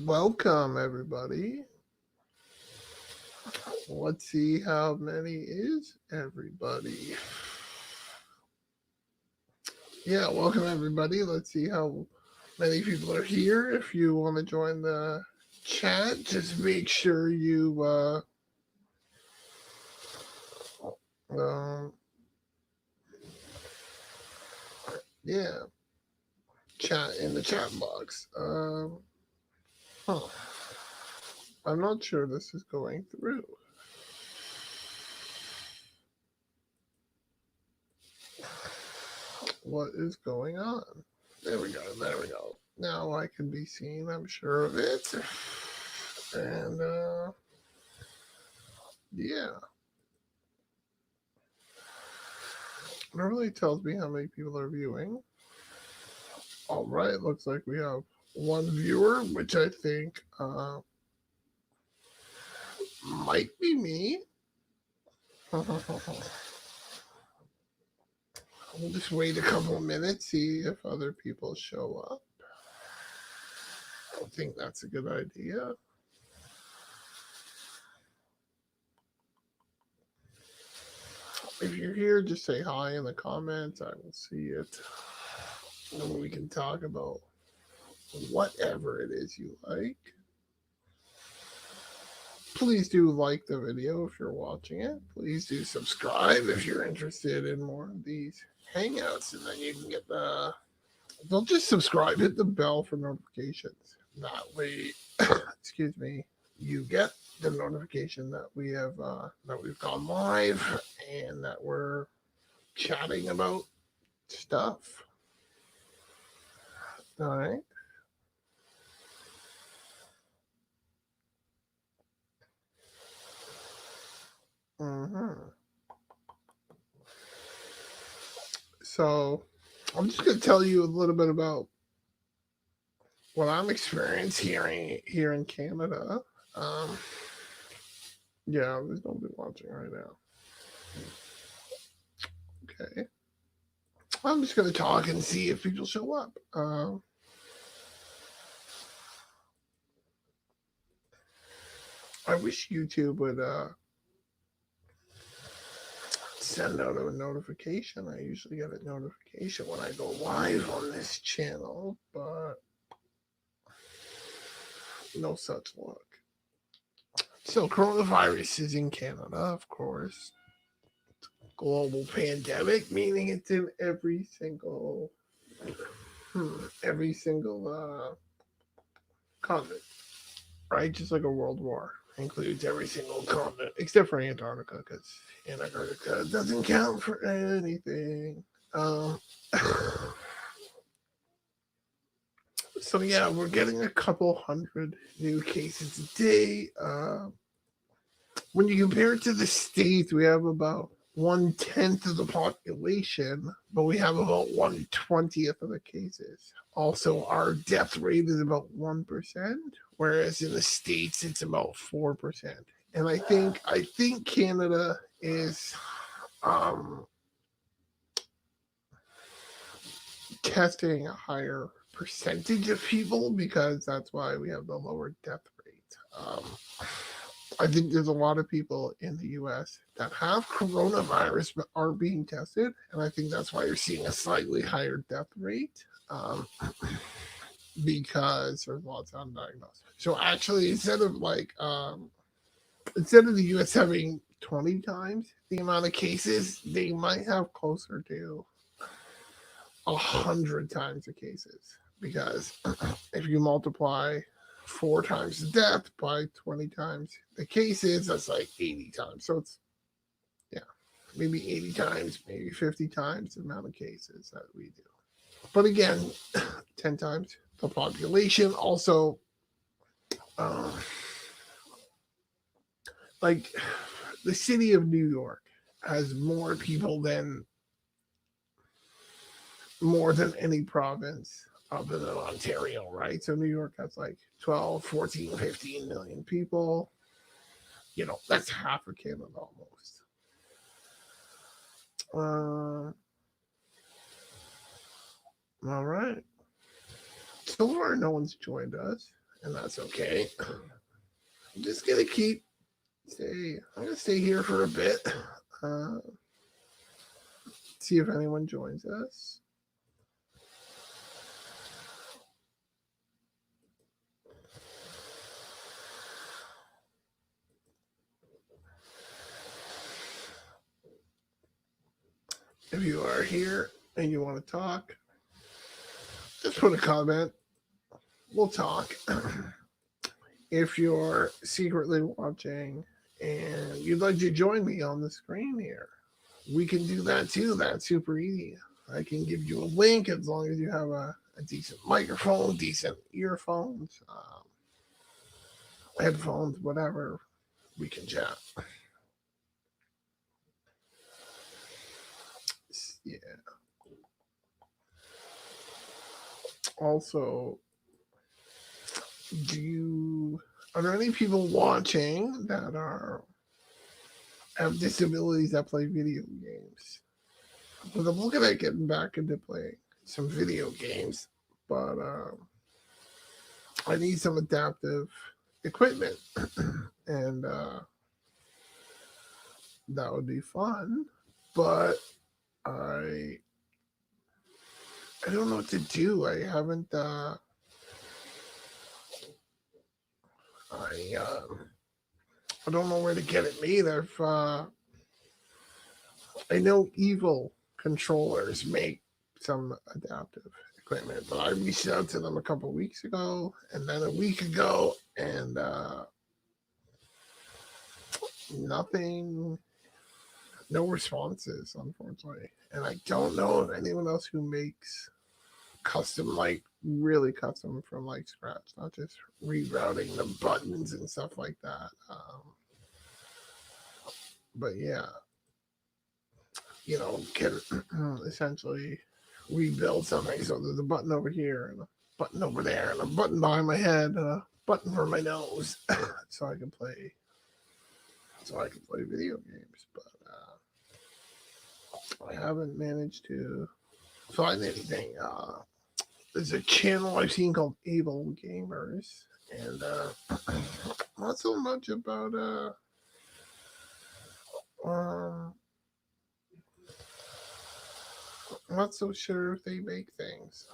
Welcome, everybody. Let's see how many is everybody. Yeah, welcome, everybody. Let's see how many people are here. If you want to join the chat, just make sure you, um, yeah, chat in the chat box. Huh. I'm not sure this is going through. What is going on? There we go. There we go. Now I can be seen. I'm sure of it. And yeah, it really tells me how many people are viewing. All right, looks like we have one viewer, which I think might be me. We'll just wait a couple minutes, see if other people show up. I think that's a good idea. If you're here, just say hi in the comments. I will see it. And we can talk about whatever it is you like. Please do like the video if you're watching it. Please do subscribe if you're interested in more of these hangouts. And then you can get don't just subscribe, hit the bell for notifications. That way, excuse me, you get the notification that we've gone live and that we're chatting about stuff. All right. Mm-hmm. So I'm just going to tell you a little bit about what I'm experiencing here in Canada. Um, yeah, there's nobody watching right now. Okay. I'm just going to talk and see if people show up. I wish YouTube would send out a notification. I usually get a notification when I go live on this channel, but no such luck. So, coronavirus is in Canada, of course. Global pandemic, meaning it's in every single continent, right? Just like a world war includes every single continent except for Antarctica, because Antarctica doesn't count for anything. Um, so yeah, we're getting a couple hundred new cases a day. When you compare it to the states, we have about 1/10 of the population, but we have about 1/20th of the cases. Also, our death rate is about 1%, whereas in the states it's about 4%. And I think Canada is um, testing a higher percentage of people because that's why we have the lower death rate. I think there's a lot of people in the US that have coronavirus but aren't being tested. And I think that's why you're seeing a slightly higher death rate because there's lots of undiagnosed. So actually, instead of the US having 20 times the amount of cases, they might have closer to 100 times the cases because if you multiply 4 times the death by 20 times the cases, that's like 80 times. So it's, yeah, maybe 80 times, maybe 50 times the amount of cases that we do. But again, 10 times the population. Also, um, like the city of New York has more than any province other than Ontario, right? So New York has like 12, 14, 15 million people. That's half of Canada almost. All right. So far, no one's joined us. and that's okay. I'm just gonna I'm gonna stay here for a bit. Uh, see if anyone joins us. If you are here and you want to talk, just put a comment. We'll talk. If you're secretly watching and you'd like to join me on the screen here, we can do that too. That's super easy. I can give you a link as long as you have a decent microphone, decent earphones, headphones, whatever. We can chat. Yeah. Also, are there any people watching that have disabilities that play video games? But I'm looking at getting back into playing some video games, but I need some adaptive equipment, and that would be fun. But I don't know what to do. I haven't. I don't know where to get it made. I know Evil controllers make some adaptive equipment, but I reached out to them a couple of weeks ago, and then a week ago, and nothing, no responses, unfortunately. And I don't know of anyone else who makes custom, like really custom from like scratch, not just rerouting the buttons and stuff like that. But yeah, can essentially rebuild something. So there's a button over here and a button over there and a button behind my head and a button for my nose, so I can play video games. But I haven't managed to find anything. There's a channel I've seen called Able Gamers, and not so much about I'm not so sure if they make things.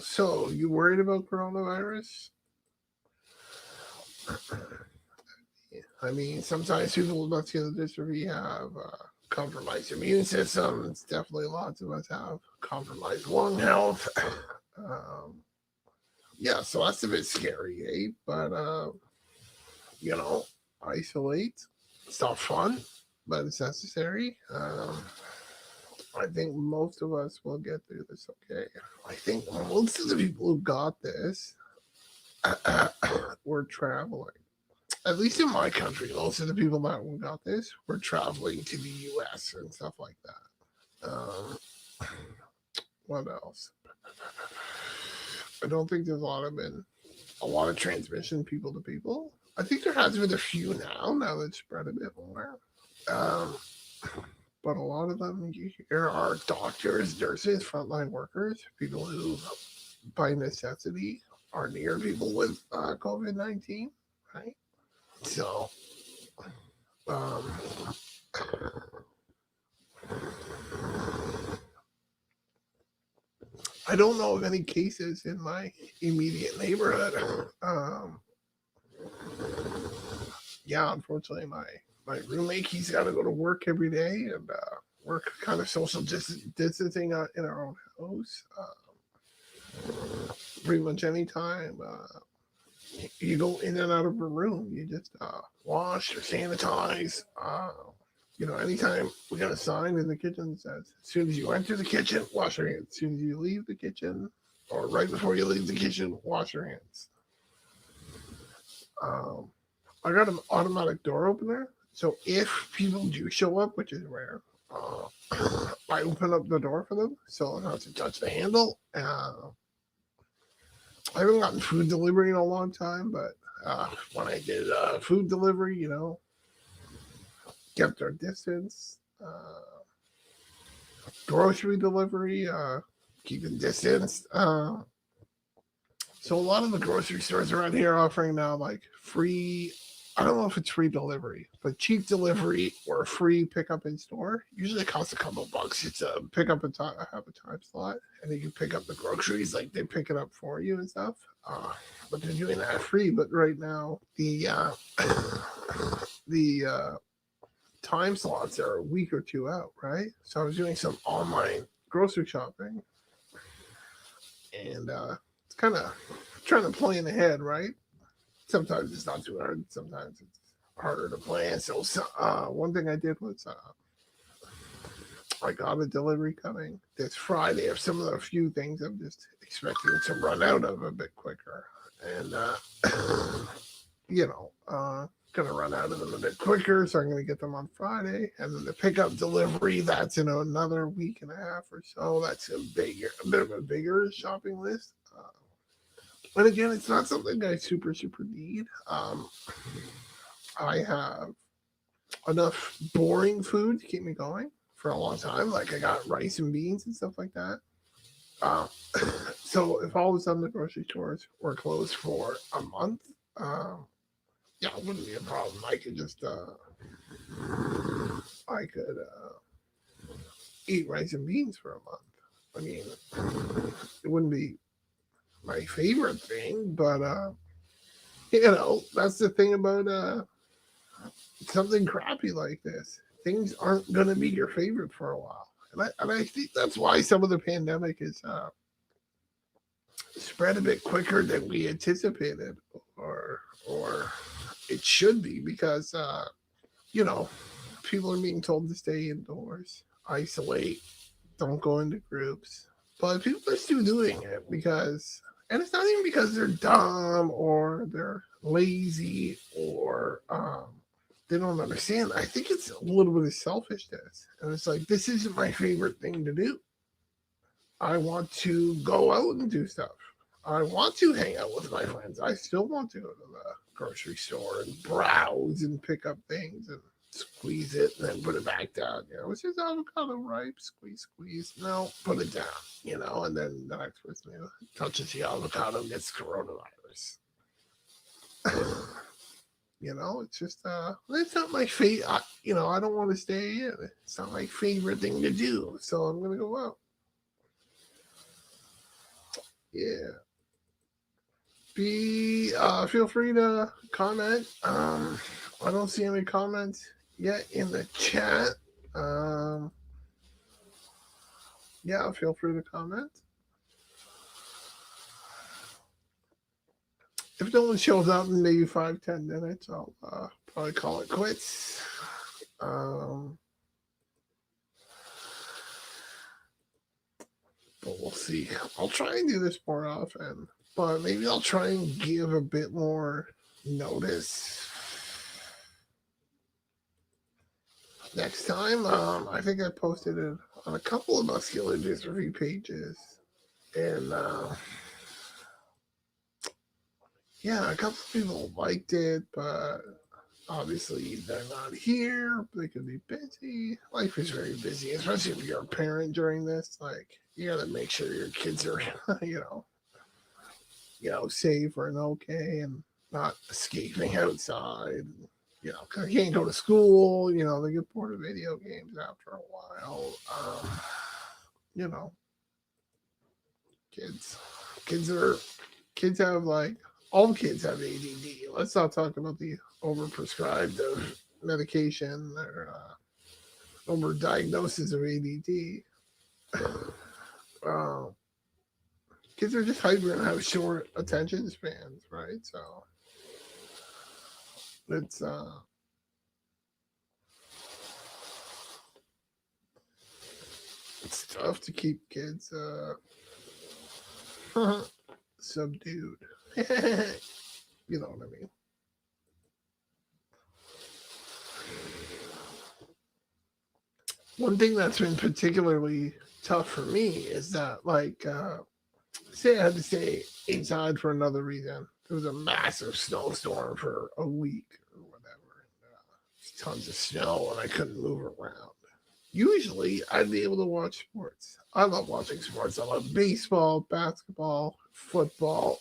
So, you worried about coronavirus? I mean, sometimes people with muscular dystrophy have compromised immune systems. Definitely, lots of us have compromised lung health. Yeah, so that's a bit scary, eh? But isolate. It's not fun, but it's necessary. I think most of us will get through this okay. I think most of the people who got this were traveling. At least in my country, most of the people that got this were traveling to the U.S. and stuff like that. What else? I don't think there's a lot of transmission people to people. I think there has been a few now that spread a bit more. But a lot of them you hear are doctors, nurses, frontline workers, people who, by necessity, are near people with COVID-19, right? So, I don't know of any cases in my immediate neighborhood. Yeah, unfortunately, my roommate, he's got to go to work every day and work kind of social distancing in our own house. Pretty much anytime you go in and out of a room, you just wash or sanitize. Anytime we got a sign in the kitchen that says, as soon as you enter the kitchen, wash your hands. As soon as you leave the kitchen, or right before you leave the kitchen, wash your hands. I got an automatic door opener, so if people do show up, which is rare, I open up the door for them, so I don't have to touch the handle. I haven't gotten food delivery in a long time, but when I did food delivery, kept our distance. Grocery delivery, keeping distance. So a lot of the grocery stores around here are offering now like free. I don't know if it's free delivery, but cheap delivery or free pickup in store. Usually it costs a couple bucks. It's a pickup and have a time slot, and then you pick up the groceries. Like they pick it up for you and stuff. But they're doing that free. But right now the the time slots are a week or two out, right? So I was doing some online grocery shopping, and it's kind of trying to plan ahead, right? Sometimes it's not too hard. Sometimes it's harder to plan. So one thing I did was I got a delivery coming this Friday of some of the few things I'm just expecting to run out of a bit quicker, and gonna run out of them a bit quicker, so I'm gonna get them on Friday, and then the pickup delivery that's in another week and a half or so. That's a bit of a bigger shopping list. And again, it's not something I super need. I have enough boring food to keep me going for a long time. Like I got rice and beans and stuff like that. So if all of a sudden the grocery stores were closed for a month, yeah, it wouldn't be a problem. I could just eat rice and beans for a month. I mean, it wouldn't be my favorite thing, but that's the thing about something crappy like this. Things aren't gonna be your favorite for a while, and I think that's why some of the pandemic is spread a bit quicker than we anticipated, or it should be, because people are being told to stay indoors, isolate, don't go into groups. But people are still doing it and it's not even because they're dumb or they're lazy or they don't understand. I think it's a little bit of selfishness. And it's like, this isn't my favorite thing to do. I want to go out and do stuff. I want to hang out with my friends. I still want to go to the grocery store and browse and pick up things and squeeze it and then put it back down. Is this avocado ripe? Squeeze. No, put it down, and then the next person who touches the avocado gets coronavirus. It's just, it's not my favorite. I don't want to stay in. It's not my favorite thing to do. So I'm going to go out. Yeah. Feel free to comment. I don't see any comments yet in the chat. Yeah, feel free to comment. If no one shows up in maybe 5-10 minutes, I'll probably call it quits. But we'll see. I'll try and do this more often, but maybe I'll try and give a bit more notice next time. I think I posted it on a couple of Muscular Dystrophy pages, and yeah, a couple of people liked it, but obviously they're not here. They could be busy. Life is very busy, especially if you're a parent during this. Like, you gotta make sure your kids are, safe and okay, and not escaping outside. Cause you can't go to school. They get bored of video games after a while. Kids have like, all kids have ADD. Let's not talk about the overprescribed of medication or overdiagnosis of ADD. Kids are just hyper and have short attention spans, right? So it's tough to keep kids subdued. You know what I mean? one thing that's been particularly tough for me is that, like, say I had to stay inside for another reason. There was a massive snowstorm for a week or whatever. Tons of snow, and I couldn't move around. Usually, I'd be able to watch sports. I love watching sports. I love baseball, basketball, football,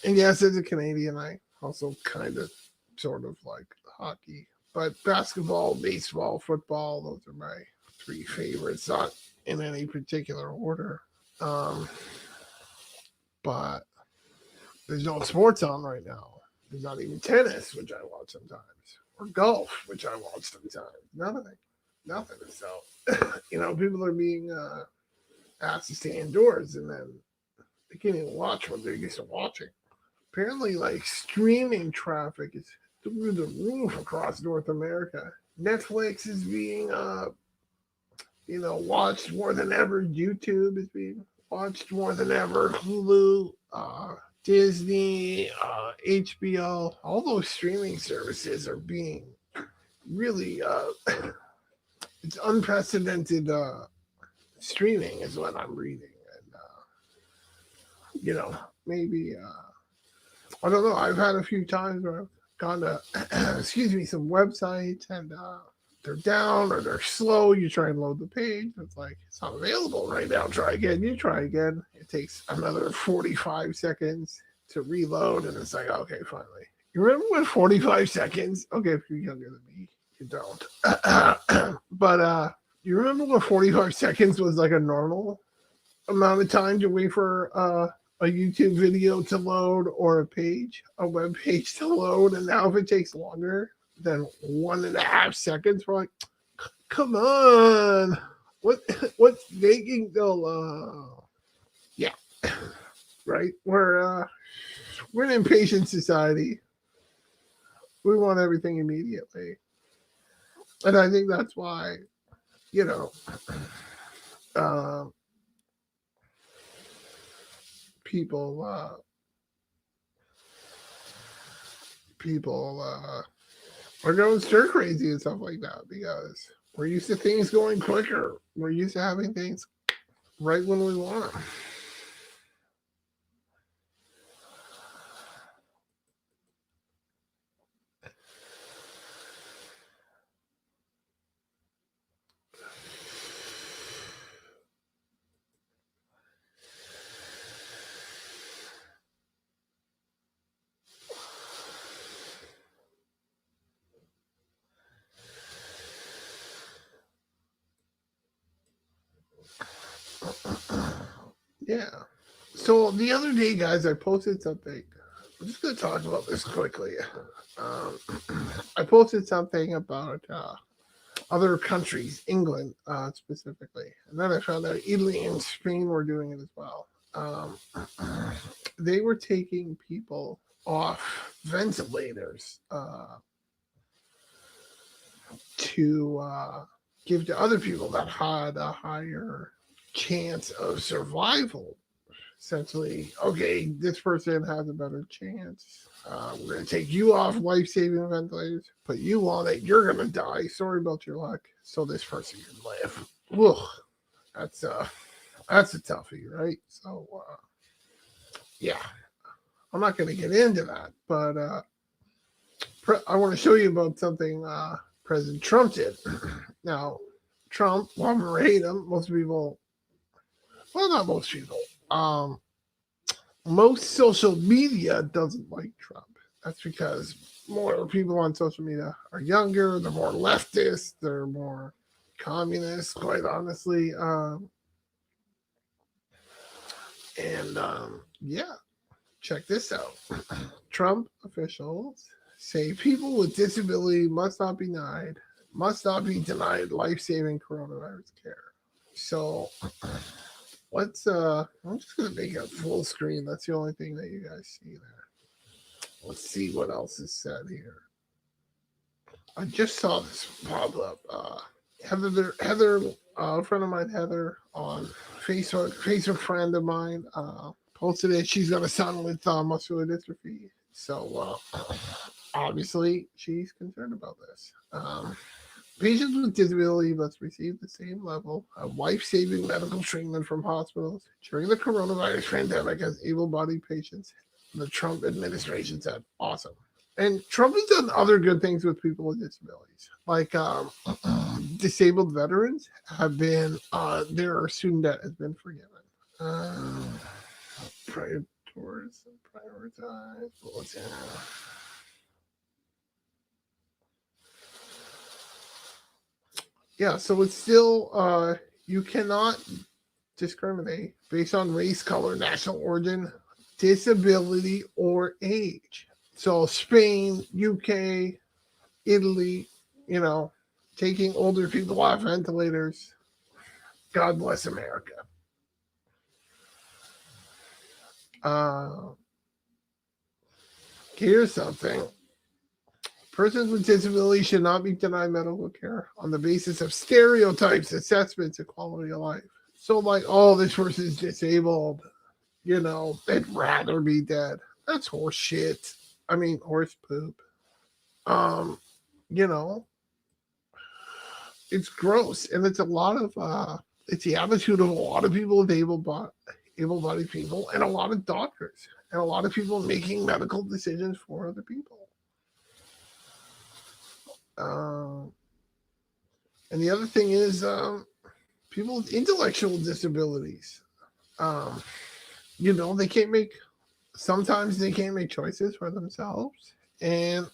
and yes, as a Canadian, I also kind of, sort of like hockey. But basketball, baseball, football, those are my three favorites, not in any particular order. Um, but there's no sports on right now. There's not even tennis, which I watch sometimes, or golf, which I watch sometimes. Nothing. Nothing. So, people are being asked to stay indoors, and then they can't even watch what they're used to watching. Apparently, like, streaming traffic is through the roof across North America. Netflix is being, watched more than ever. YouTube is being watched more than ever. Hulu, Disney, HBO, all those streaming services are being really, it's unprecedented streaming is what I'm reading. And, maybe, I don't know. I've had a few times where I've gone to, excuse me, some websites, and they're down or they're slow. You try and load the page. It's like, it's not available right now. Try again. You try again. It takes another 45 seconds to reload. And it's like, okay, finally. You remember when 45 seconds? Okay, if you're younger than me, you don't. But you remember when 45 seconds was like a normal amount of time to wait for a YouTube video to load, or a web page to load, and now if it takes longer than 1.5 seconds, we're like, come on, what's making the yeah, right? We're an impatient society. We want everything immediately, and I think that's why, people are going stir crazy and stuff like that, because we're used to things going quicker. We're used to having things right when we want them. Yeah. So the other day, guys, I posted something. I'm just going to talk about this quickly. Um, I posted something about other countries, England specifically, and then I found out Italy and Spain were doing it as well. They were taking people off ventilators to give to other people that had a higher chance of survival. Essentially, okay, this person has a better chance. We're going to take you off life-saving ventilators, put you on it. You're going to die. Sorry about your luck. So this person can live. Ugh, that's a toughie, right? So, yeah, I'm not going to get into that, but I want to show you about something President Trump did. Now, Trump, love him or hate him, most people, well, not most people, most social media doesn't like Trump. That's because more people on social media are younger, they're more leftist, they're more communist, quite honestly. Yeah, check this out. Trump officials say people with disability must not be denied life-saving coronavirus care. So I'm just gonna make it full screen. That's the only thing that you guys see there. Let's see what else is said here. I just saw this pop up. Heather, a friend of mine, Heather, on Facebook friend of mine, posted it. She's got a son with muscular dystrophy. So obviously she's concerned about this. Patients with disability must receive the same level of life-saving medical treatment from hospitals during the coronavirus pandemic as able-bodied patients. The Trump administration said, awesome. And Trump has done other good things with people with disabilities. Like disabled veterans have been, their student debt has been forgiven. Prioritize. What's that? Yeah, so it's still, you cannot discriminate based on race, color, national origin, disability, or age. So Spain, UK, Italy, you know, taking older people off ventilators. God bless America. Uh, Here's something. Persons with disabilities should not be denied medical care on the basis of stereotypes, assessments, and quality of life. So, like, oh, this person's disabled, they'd rather be dead. That's horse shit. I mean, horse poop. Um, you know, it's gross, and it's a lot of it's the attitude of a lot of people with able-bodied people, and a lot of doctors, and a lot of people making medical decisions for other people. And the other thing is, people with intellectual disabilities. Um, they can't make. Sometimes they can't make choices for themselves, and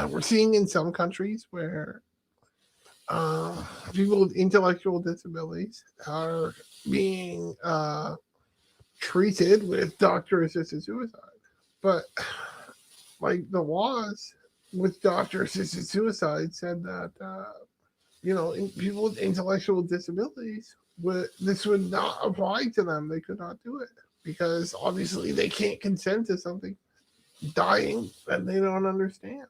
we're seeing in some countries where people with intellectual disabilities are being treated with doctor-assisted suicide. But like the laws with doctor-assisted suicide said that people with intellectual disabilities this would not apply to them. They could not do it because obviously they can't consent to something dying that they don't understand.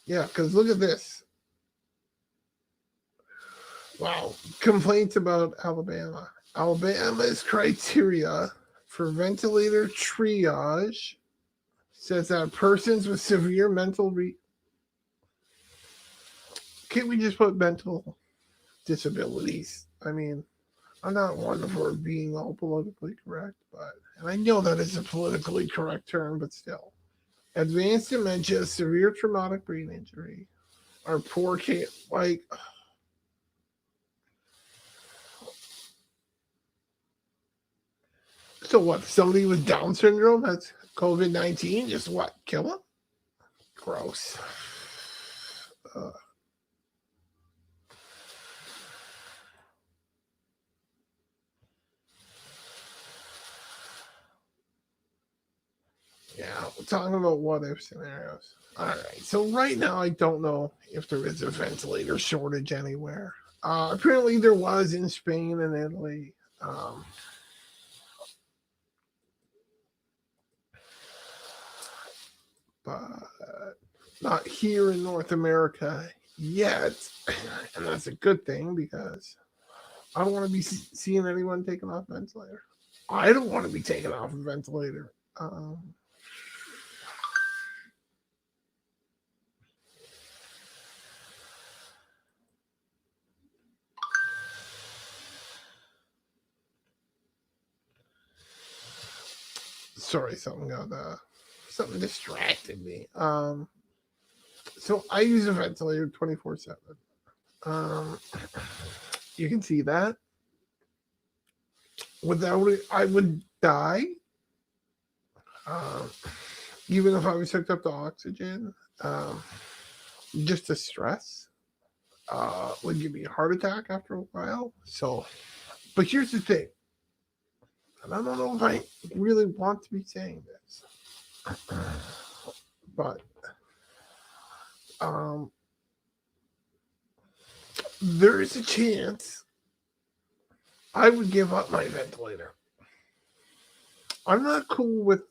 Yeah, because look at this. Wow. Complaints about Alabama. Alabama's criteria for ventilator triage says that persons with severe can't we just put mental disabilities? I mean, I'm not one for being all politically correct, and I know that is a politically correct term, but still. Advanced dementia, severe traumatic brain injury, or poor care, like, so what? Somebody with Down syndrome has COVID-19, just what? Kill them? Gross. Uh, yeah, we're talking about what if scenarios. All right. So right now, I don't know if there is a ventilator shortage anywhere. Apparently, there was in Spain and Italy. But not here in North America yet. And that's a good thing because I don't want to be seeing anyone taken off a ventilator. I don't want to be taken off a ventilator. Sorry, something distracted me. So I use a ventilator 24/7. Um, you can see that. Without it, I would die. Um, Even if I was hooked up to oxygen, just the stress would give me a heart attack after a while. So, but here's the thing, and I don't know if I really want to be saying this, but um, there is a chance I would give up my ventilator. I'm not cool with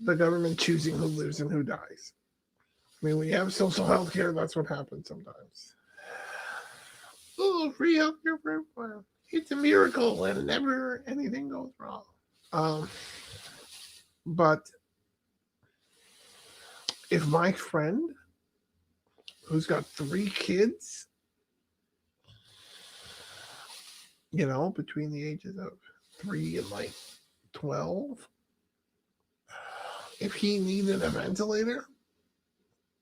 the government choosing who lives and who dies. I mean, when you have social health care, that's what happens sometimes. Oh, free healthcare for everyone. It's a miracle and never anything goes wrong. Um, But if my friend who's got 3 kids, between the ages of 3 and like 12, if he needed a ventilator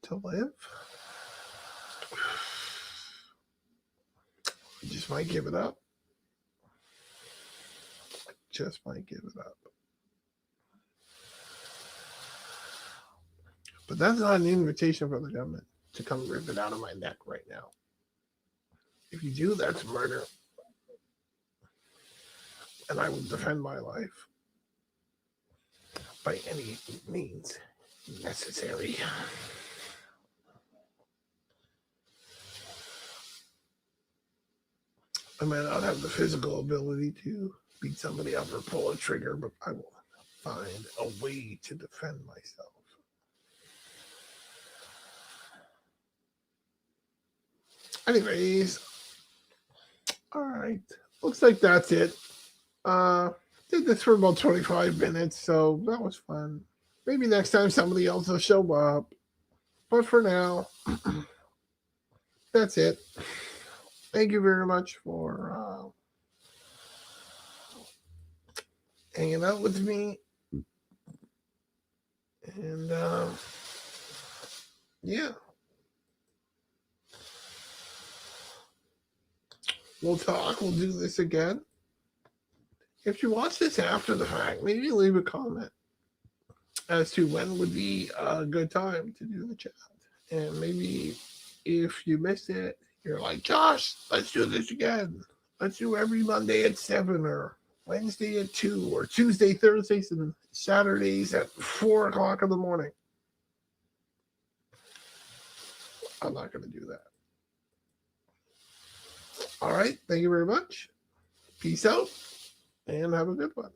to live, I just might give it up. Just might give it up. But that's not an invitation from the government to come rip it out of my neck right now. If you do, that's murder. And I will defend my life by any means necessary. I might not have the physical ability to beat somebody up or pull a trigger, but I will find a way to defend myself. Anyways, all right. Looks like that's it. Did this for about 25 minutes, so that was fun. Maybe next time somebody else will show up. But for now, that's it. Thank you very much for hanging out with me. And yeah. We'll talk. We'll do this again. If you watch this after the fact, maybe leave a comment as to when would be a good time to do the chat. And maybe if you missed it, you're like, Josh, let's do this again. Let's do every Monday at 7 or Wednesday at 2 or Tuesday, Thursdays, and Saturdays at 4 o'clock in the morning. I'm not going to do that. All right. Thank you very much. Peace out and have a good one.